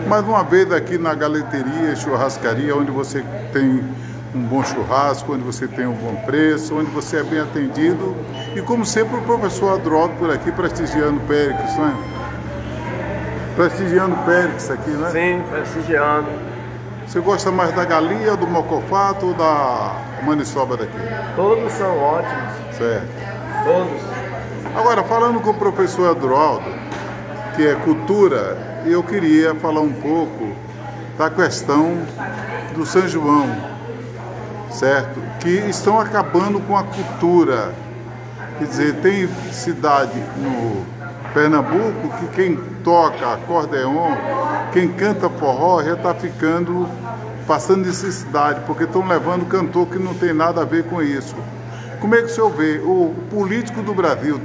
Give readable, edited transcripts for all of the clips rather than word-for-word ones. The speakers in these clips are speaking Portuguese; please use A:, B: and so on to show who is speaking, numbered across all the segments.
A: Mais uma vez aqui na Galeteria, churrascaria, onde você tem um bom churrasco, onde você tem um bom preço, onde você é bem atendido. E como sempre o professor Adroaldo por aqui prestigiando o Péricles, não é? Prestigiando o Péricles aqui, né?
B: Sim, prestigiando.
A: Você gosta mais da galinha, do mocofato ou da maniçoba daqui?
B: Todos são ótimos.
A: Certo.
B: Todos.
A: Agora, falando com o professor Adroaldo, que é cultura, eu queria falar um pouco da questão do São João, certo? Que estão acabando com a cultura. Quer dizer, tem cidade no Pernambuco que quem toca acordeon, quem canta forró já está passando necessidade, porque estão levando cantor que não tem nada a ver com isso. Como é que o senhor vê? O político do Brasil,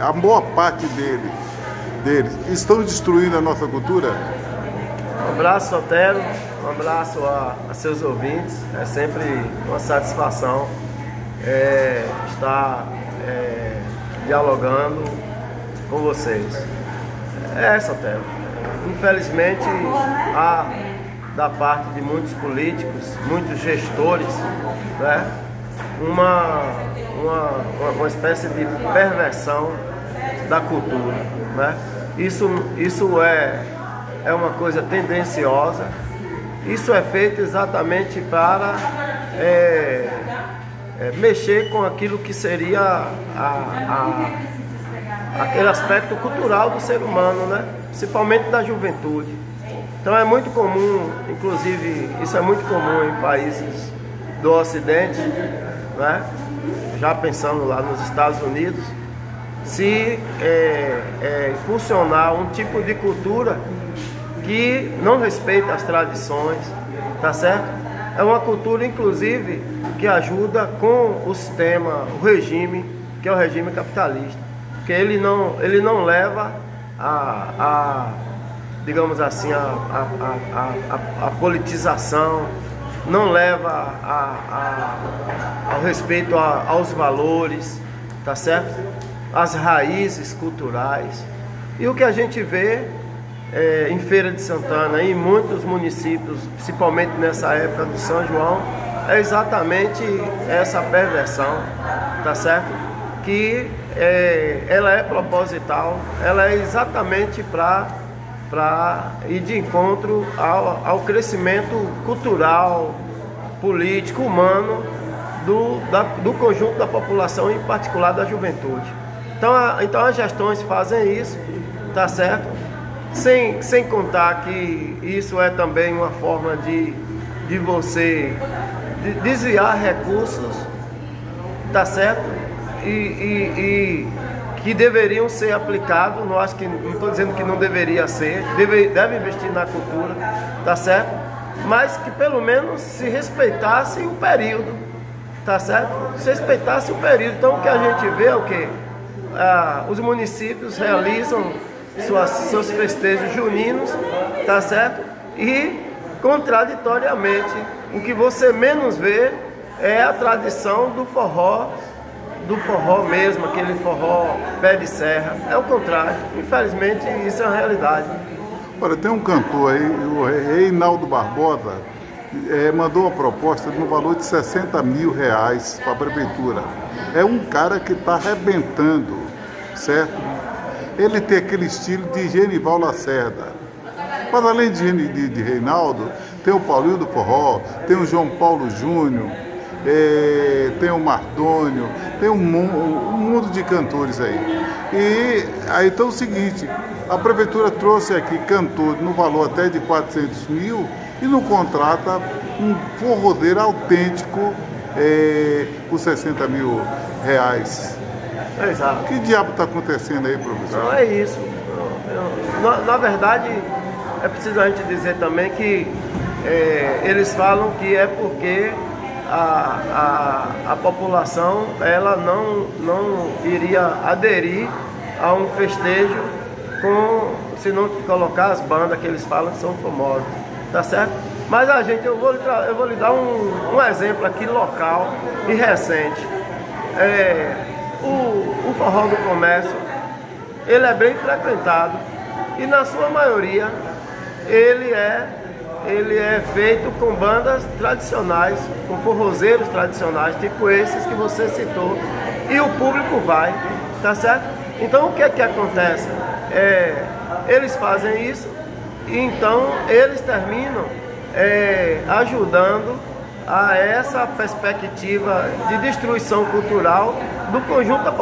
A: a maior parte deles estão destruindo a nossa cultura?
B: Um abraço, Sotero, um abraço a seus ouvintes. É sempre uma satisfação estar dialogando com vocês. Sotero, infelizmente há da parte de muitos políticos, muitos gestores, né, uma espécie de perversão da cultura, né? Isso é uma coisa tendenciosa. Isso é feito exatamente para mexer com aquilo que seria aquele aspecto cultural do ser humano, né? Principalmente da juventude. Então é muito comum, inclusive isso é muito comum em países do Ocidente, né? Já pensando lá nos Estados Unidos, se impulsionar um tipo de cultura que não respeita as tradições, tá certo? É uma cultura, inclusive, que ajuda com o sistema, o regime, que é o regime capitalista, porque ele não leva digamos assim, a politização, não leva ao respeito aos valores, tá certo? As raízes culturais. E o que a gente vê em Feira de Santana e em muitos municípios, principalmente nessa época do São João, é exatamente essa perversão, tá certo? Que ela é proposital, ela é exatamente para ir de encontro ao crescimento cultural, político, humano do conjunto da população, em particular da juventude. Então as gestões fazem isso, tá certo? Sem contar que isso é também uma forma de você desviar recursos, tá certo? E que deveriam ser aplicados. Não acho que, não estou dizendo que não deveria ser, deve investir na cultura, tá certo? Mas que pelo menos se respeitasse o período, tá certo? Se respeitasse o período. Então o que a gente vê é o quê? Os municípios realizam seus festejos juninos, tá certo? E contraditoriamente o que você menos vê é a tradição do forró mesmo, aquele forró pé de serra. É o contrário, infelizmente isso é uma realidade.
A: Olha, tem um cantor aí, o Reinaldo Barbosa, mandou uma proposta no valor de R$60 mil para a prefeitura. É um cara que está arrebentando, certo? Ele tem aquele estilo de Genival Lacerda. Mas além de Reinaldo, tem o Paulinho do Forró, tem o João Paulo Júnior, tem o Mardônio, tem um mundo de cantores aí. E aí então é o seguinte, a prefeitura trouxe aqui cantor no valor até de R$400 mil e não contrata um forrozeiro autêntico por R$60 mil.
B: Exato.
A: Que diabo está acontecendo aí, professor?
B: Não é isso. Na verdade, é preciso a gente dizer também que eles falam que é porque a população ela não iria aderir a um festejo se não colocar as bandas que eles falam que são famosas, tá certo? Mas eu vou lhe dar um exemplo aqui local e recente. O forró do comércio, ele é bem frequentado e na sua maioria ele é feito com bandas tradicionais, com forrozeiros tradicionais, tipo esses que você citou, e o público vai, tá certo? Então o que é que acontece? Eles fazem isso, e então eles terminam ajudando a essa perspectiva de destruição cultural do conjunto da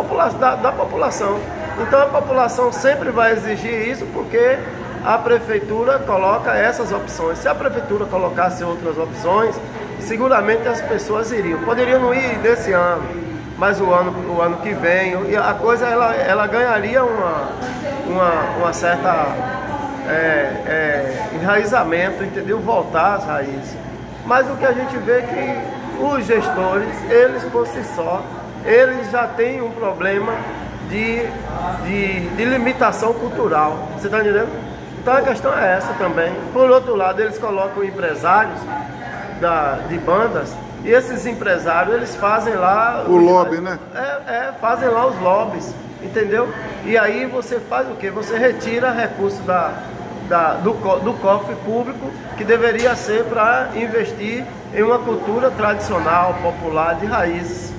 B: população. Então a população sempre vai exigir isso porque a prefeitura coloca essas opções. Se a prefeitura colocasse outras opções, seguramente as pessoas iriam. Poderiam não ir nesse ano, mas o ano que vem, e a coisa ela ganharia uma certa enraizamento, entendeu? Voltar às raízes. Mas o que a gente vê é que os gestores, eles por si só, eles já têm um problema de limitação cultural. Você está entendendo? Então a questão é essa também. Por outro lado, eles colocam empresários de bandas, e esses empresários, eles fazem lá...
A: O lobby, né?
B: Fazem lá os lobbies, entendeu? E aí você faz o quê? Você retira recursos do cofre público, que deveria ser para investir em uma cultura tradicional, popular, de raízes.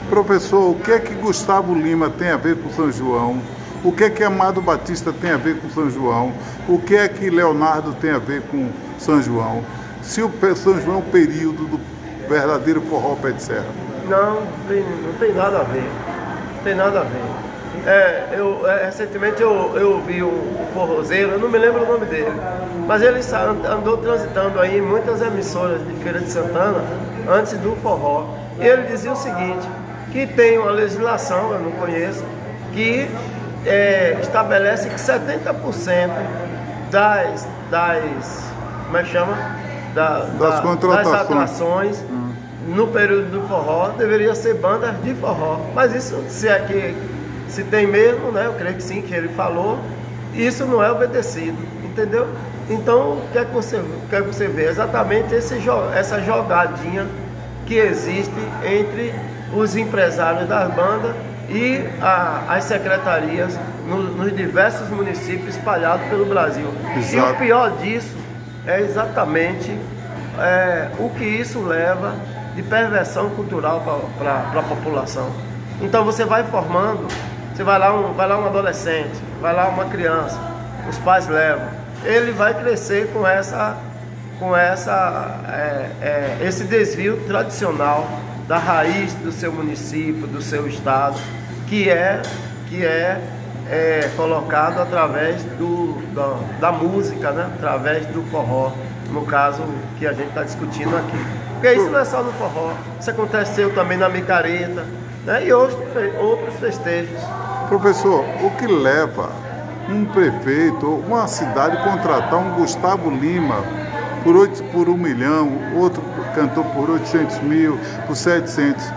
A: Professor, o que é que Gustavo Lima tem a ver com São João? O que é que Amado Batista tem a ver com São João? O que é que Leonardo tem a ver com São João? Se o São João é o período do verdadeiro forró pé de serra?
B: Não tem nada a ver. Não tem nada a ver. Recentemente eu vi um forrozeiro, eu não me lembro o nome dele, mas ele andou transitando aí em muitas emissoras de Feira de Santana antes do forró. E ele dizia o seguinte, que tem uma legislação, eu não conheço, que estabelece que 70% como é que chama? Das atrações no período do forró deveria ser bandas de forró. Mas isso, se tem mesmo, né? Eu creio que sim, que ele falou, isso não é obedecido, entendeu? Então, o que é que você vê? Exatamente essa jogadinha que existe entre os empresários das bandas e as secretarias nos diversos municípios espalhados pelo Brasil. Exato. E o pior disso é exatamente o que isso leva de perversão cultural para a população. Então você vai formando, você vai lá um adolescente, vai lá uma criança, os pais levam, ele vai crescer com esse desvio tradicional da raiz do seu município, do seu estado, que é colocado através da música, né? Através do forró, no caso que a gente está discutindo aqui. Porque isso não é só no forró, isso aconteceu também na micareta, né? E outros festejos.
A: Professor, o que leva um prefeito ou uma cidade contratar um Gustavo Lima por 1 milhão, outro cantor por 800 mil, por 700?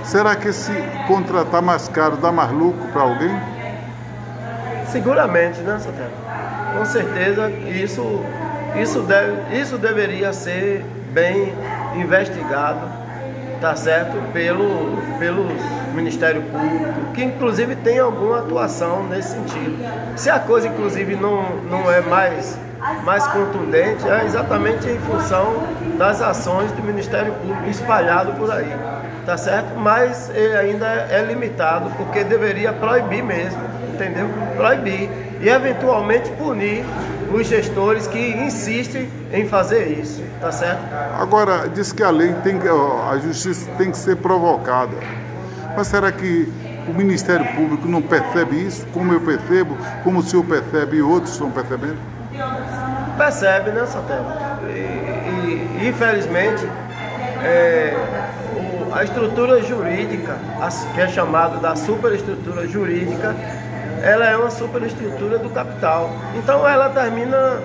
A: Será que se contratar mais caro dá mais lucro para alguém?
B: Seguramente, né, Sotero? Com certeza isso deveria ser bem investigado, tá certo? Pelo Ministério Público, que inclusive tem alguma atuação nesse sentido. Se a coisa inclusive não é mais contundente, é exatamente em função das ações do Ministério Público espalhado por aí, tá certo? Mas ele ainda é limitado, porque deveria proibir mesmo, entendeu? Proibir e eventualmente punir os gestores que insistem em fazer isso, tá certo?
A: Agora, diz que a justiça tem que ser provocada, mas será que o Ministério Público não percebe isso, como eu percebo, como o senhor percebe e outros estão percebendo?
B: Percebe, né, Sotero? E infelizmente a estrutura jurídica, que é chamada da superestrutura jurídica, ela é uma superestrutura do capital. Então ela termina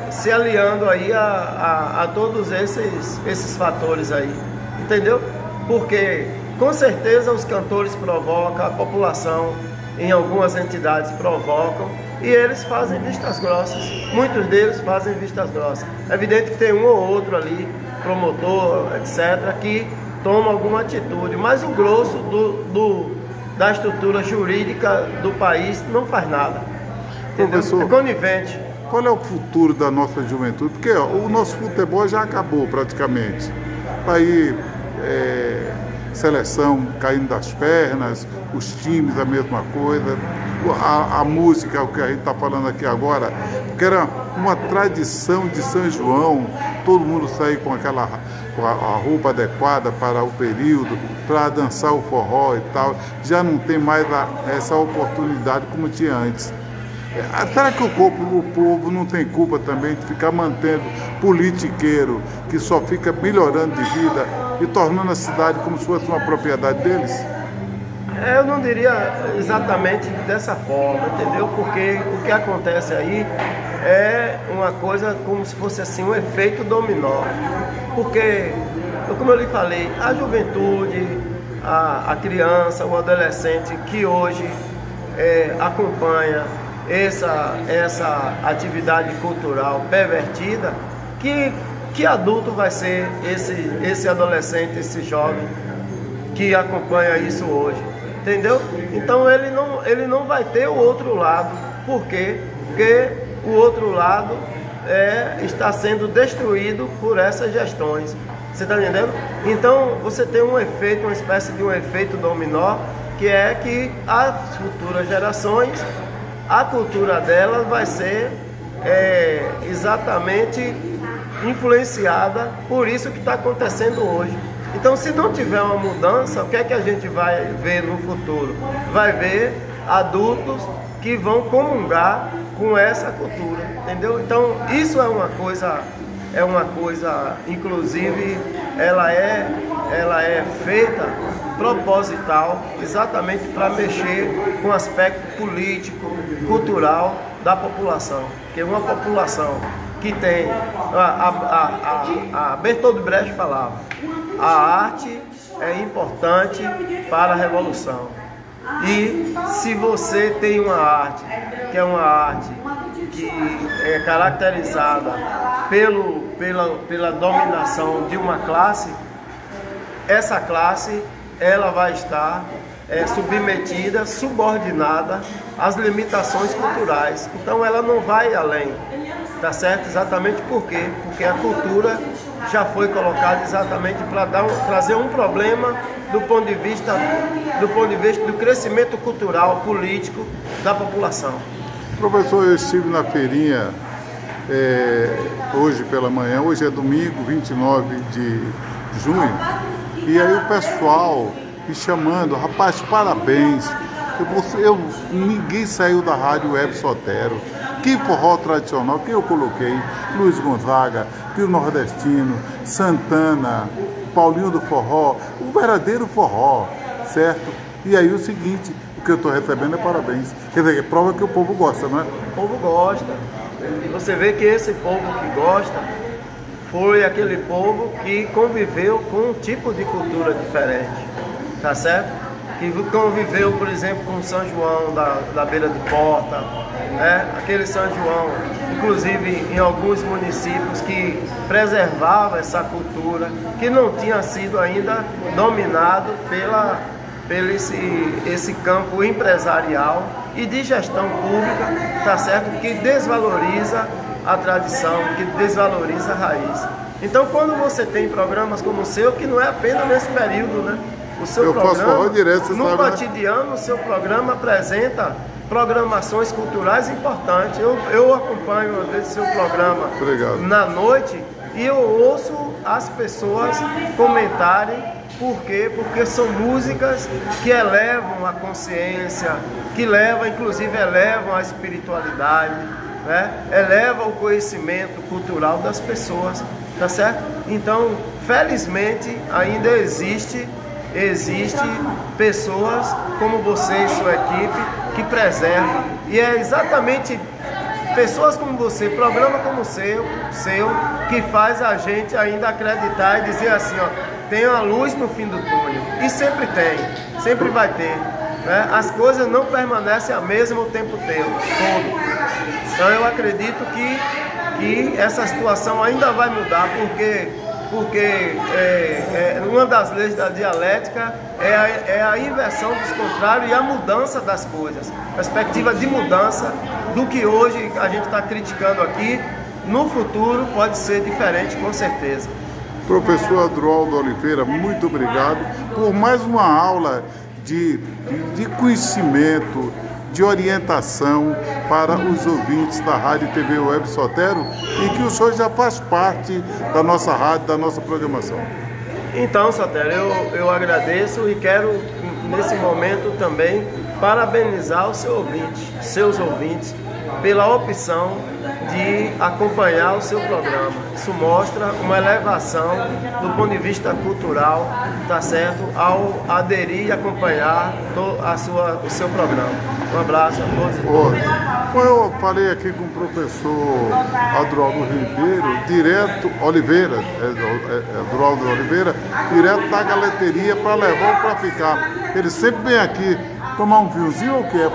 B: se aliando aí a todos esses fatores aí, entendeu? Porque com certeza os cantores provocam, a população em algumas entidades provocam, e eles fazem vistas grossas, muitos deles fazem vistas grossas. É evidente que tem um ou outro ali, promotor, etc., que toma alguma atitude, mas o grosso da estrutura jurídica do país não faz nada. Entendeu?
A: Professor,
B: é conivente.
A: qual é o futuro da nossa juventude? Porque ó, o nosso futebol já acabou praticamente. Aí, seleção caindo das pernas, os times a mesma coisa, a música, o que a gente está falando aqui agora, que era uma tradição de São João, todo mundo sair com a roupa adequada para o período, para dançar o forró e tal, já não tem mais essa oportunidade como tinha antes. Será que o povo não tem culpa também de ficar mantendo politiqueiro que só fica melhorando de vida e tornando a cidade como se fosse uma propriedade deles?
B: Eu não diria exatamente dessa forma, entendeu? Porque o que acontece aí é uma coisa como se fosse assim um efeito dominó. Porque, como eu lhe falei, a juventude, a criança, o adolescente que hoje acompanha essa atividade cultural pervertida, que adulto vai ser esse adolescente, esse jovem que acompanha isso hoje, entendeu? Então ele não vai ter o outro lado. Por quê? Porque o outro lado está sendo destruído por essas gestões. Você está entendendo? Então você tem um efeito, uma espécie de um efeito dominó, que é que as futuras gerações, a cultura delas vai ser exatamente influenciada por isso que está acontecendo hoje. Então, se não tiver uma mudança, o que é que a gente vai ver no futuro? Vai ver adultos que vão comungar com essa cultura, entendeu? Então, isso é uma coisa, inclusive, ela é feita proposital, exatamente para mexer com o aspecto político, cultural da população. Porque uma população que tem, a Bertold Brecht falava, a arte é importante para a revolução. E se você tem uma arte, que é uma arte que é caracterizada pela dominação de uma classe, essa classe ela vai estar submetida, subordinada às limitações culturais. Então ela não vai além, tá certo? Exatamente por quê? Porque a cultura já foi colocada exatamente para trazer um problema do ponto de vista do crescimento cultural, político da população.
A: Professor, eu estive na feirinha hoje pela manhã, hoje é domingo, 29 de junho, e aí o pessoal me chamando, rapaz, parabéns, ninguém saiu da Rádio Web Sotero. Que forró tradicional, que eu coloquei, Luiz Gonzaga, Pio Nordestino, Santana, Paulinho do Forró, o verdadeiro forró, certo? E aí o seguinte, o que eu estou recebendo é parabéns. Quer dizer, prova que o povo gosta, não é?
B: O povo gosta. E você vê que esse povo que gosta foi aquele povo que conviveu com um tipo de cultura diferente, tá certo? Que conviveu, por exemplo, com São João da beira de porta, aquele São João, inclusive em alguns municípios que preservava essa cultura, que não tinha sido ainda dominado pelo esse campo empresarial e de gestão pública, tá certo? Que desvaloriza a tradição, que desvaloriza a raiz. Então, quando você tem programas como o seu, que não é apenas nesse período, né? O seu programa, direto, no cotidiano, o seu programa apresenta programações culturais importantes. Eu acompanho, às vezes, seu programa na noite e eu ouço as pessoas comentarem. Por quê? Porque são músicas que elevam a consciência, que elevam a espiritualidade, né? Elevam o conhecimento cultural das pessoas, tá certo? Então, felizmente, ainda existe pessoas como você e sua equipe que preservam, e é exatamente pessoas como você, programa como o seu, que faz a gente ainda acreditar e dizer assim, ó, tem uma luz no fim do túnel, e sempre tem, sempre vai ter, né? As coisas não permanecem a mesma o tempo todo. Então eu acredito que essa situação ainda vai mudar, porque uma das leis da dialética é a inversão dos contrários e a mudança das coisas. Perspectiva de mudança do que hoje a gente está criticando aqui, no futuro pode ser diferente, com certeza.
A: Professor Adroaldo Oliveira, muito obrigado por mais uma aula de conhecimento, de orientação para os ouvintes da Rádio e TV Web Sotero, e que o senhor já faz parte da nossa rádio, da nossa programação.
B: Então, Sotero, eu agradeço e quero, nesse momento também, parabenizar os seus ouvintes, pela opção de acompanhar o seu programa. Isso mostra uma elevação do ponto de vista cultural, tá certo? Ao aderir e acompanhar o seu programa. Um abraço a todos.
A: Eu falei aqui com o professor Adroaldo Oliveira, Adroaldo Oliveira, direto da galeteria para levar para ficar. Ele sempre vem aqui tomar um vinhozinho ou o que é?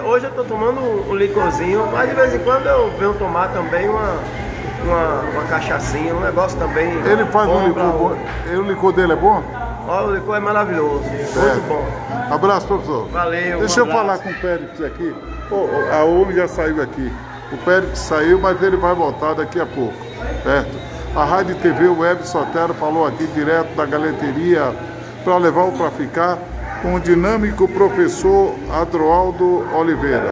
B: Hoje eu estou tomando um licorzinho, mas de vez em quando eu venho tomar também uma cachaçinha, um negócio também.
A: Ele faz um licor bom. O licor dele é bom?
B: O licor é maravilhoso, muito bom.
A: Abraço, professor.
B: Valeu.
A: Deixa eu falar com o Périx aqui. A homem já saiu aqui. O Périx saiu, mas ele vai voltar daqui a pouco, certo? A Rádio TV Web Sotero falou aqui direto da galeteria para levar o para ficar com o dinâmico professor Adroaldo Oliveira.